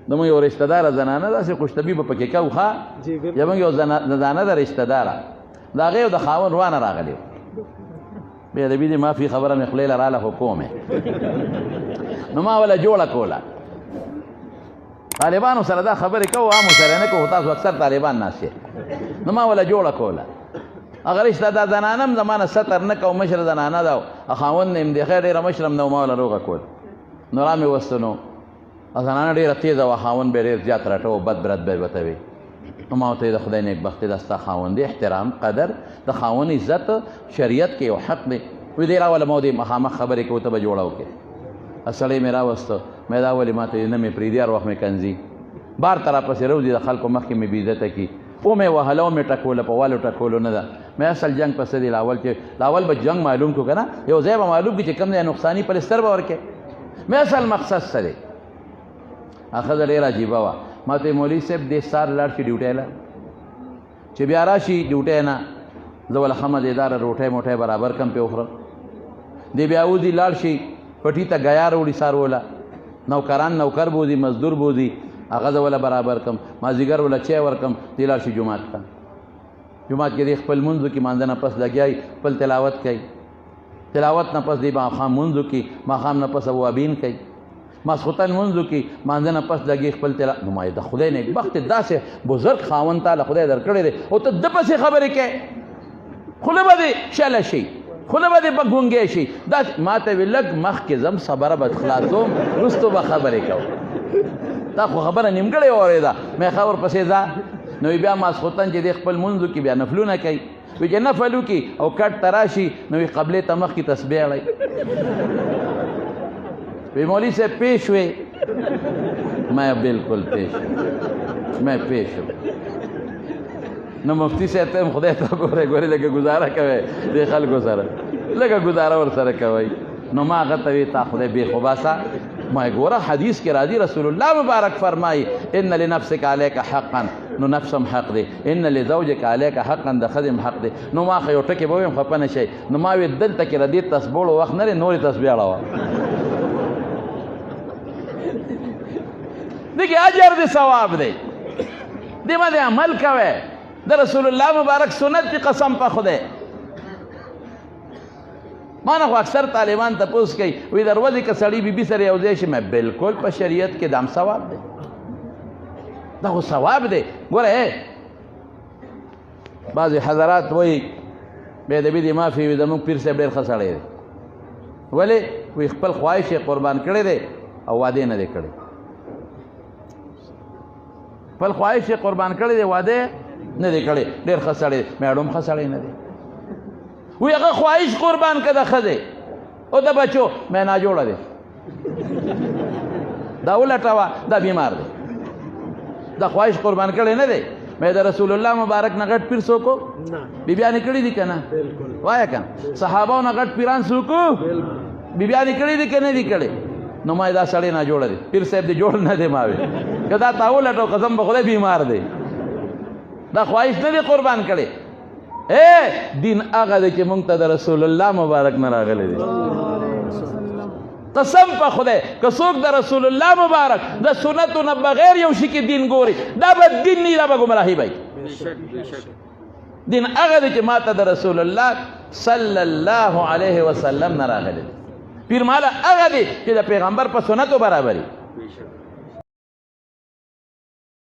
زموږ یو رشته داره زنانه داسې خوشطبي به پکې کوو ښه زموږ یو زنانه ده رشته داره د هغې او د خاوند روانه راغلې بېادبي دې معافي خبره مې خولې له راله خو کوم نو ما وله جوړه کوله طالبانو سره دا خبرې کوو عامو سره نه کوو تاسو اکثر طالبان ناست نو ما وله جوړه کوله هغه رشته دا زنانه هم زما نه ستر نه کوو مشره زنانه ده او خاوند نه یم د خیر ډېره مشره هم نه و ما وله روغه کول نو را مې وسته نو زنانه ډېره تېزه وه خاوند به ډېر زیات راټه و بد برد به یې ورته وي نو ما ورته د خدای نیکبختي دا ستا خاوند دی احترام قدر د خاوند عزت شریعت کې یو حق دی وی دی راوله ما دې مخامخ خبرې کوو ته به جوړه وکړې سړی مې راوسته مې دا ولې ما ته نه مې پرېږدي هر وخت مې کنځي بار ته راپسې روځي د خلکو مخکې مې بېعزته کړي او مې وهله او مې ټکوله په والو ټکولو نه ده مې اصل جنګ پسې دی لاول چې لاول به جنګ معلوم کړو که نه یو ځای به معلوم کړي چې کوم ځای نقصاني پلستر به ورکړې مې اصل مقصد څه دی ښځه ډېره عجیبه وه ما ته مولوي صاحب دې سار لاړ شي ډیوټۍ له چې بیا راشي ډیوټۍ نه زه وله ښه مزېداره روټۍ موټۍ برابر کم پې وخورم دې بیا وځي لاړ شي پټي ته ګیا راوړي سار وله نوکران نوکر بوځي مزدور بوځي هغه زه وله برابر کم مازدیګر وله چای ورکم دې لاړ شي جومات ته جومات کې دې خپل منځو کې مانځه نه پس لګیایي خپل تلاوت کوي تلاوت نه پس دې ماښام منځو کې ماښام نه پس اوابین کوي ماسخوتن منځو کې مانځه نه پس لګي خپل تلاوت نو ما د خدای نیکبخت داسې بزرګ خاوند تعالی خدای درکړی دی او ته د پسې خبرې کوې خوله به دې شله شي خوله به دې په ګونګی شي داسې ما ته وې لږ مخکې ځم خبره به خلاصوم وروستو به خبرې کوم دا خو خبره نیمګړې اورېده مې ښه ورپسې ځه نو بیا ماسخوتن چې دې خپل منځو کې بیا نفلونه کوي وی چې نفل وکړي او کټ ته راشي نو وی قبلې ته مخکې تسبیح اړئ وی مولوی صاحب پیش ہوئے میں بالکل پیش ہوں میں پیش ہوں نو مفتی صاحب ته هم خدای ته ګورئ لکه ګزاره کوئ دې خلکو سره لکه ګزاره ورسره کوئ نو ما هغه ته وی تا خدای بېخو باسه ما ګوره حدیث کې راځي رسول الله مبارک فرمایي ان لنفسک علیک حقا نو نفس هم حق دی ان لزوجک علیک حقا د ښځې هم حق دی نو ما خو یو ټکې به ویم خفه نه شئ نو ما وی دلته کې ردې تسبوړو وخت نه دی نورې تسبیح اړوه دیکھیں اجر دی ثواب دی دیمه دی عمل کوئے د رسول الله مبارک سنت کی قسم په خدای ما نه خو اکثر طالبان تپوس کوي وی دروازې که سړی بیبي سره یو ځای شي مې بالکل په شریعت کې دام ثواب دی دا خو ثواب دی ګوره بعضې حضرات وایي بېادبي دې معافي وي زموږ پیر صاحب ډېر ښه سړی دی ولې وی خپل خواهش یې قربان کړی دی او واده نه دی کړی خپل خواهش یې قربان کړی دی واده نه دی کړی ډېر ښه سړی میاړو هم ښه سړی نه دی وی هغه خواهش قربان که د ښځې او د بچو مې ناجوړه دی دا ولټوه دا بیمار دی دا خواهش قربان کړی نه دی مې د رسول الله مبارک نه غټ پیر څوک بیبیانې کړي دي که نه وایه که نه صحابو نه غټ پیران څوک بیبیانې کړي دي که نه دي کړي نو ما دا سړی ناجوړه دی پیر صاحب دې جوړ نه دی ما وی که دا تا ولټو قسم به خدای بیمار دی دا خواهش نه دی قربان کړی دین هغه دی چې مونږ ته د رسول الله مبارک نه راغلی دی قسم په خدای که څوک د رسول الله مبارک د سنتو نه بغیر یو شي کې دین ګوري دا به دین نه دا به ګمراهي وي دین هغه دی چې ما ته د رسول الله صلی الله علیه وسلم نه راغلی دی پیر مالا هغه دی چې د پیغمبر په سنتو برابري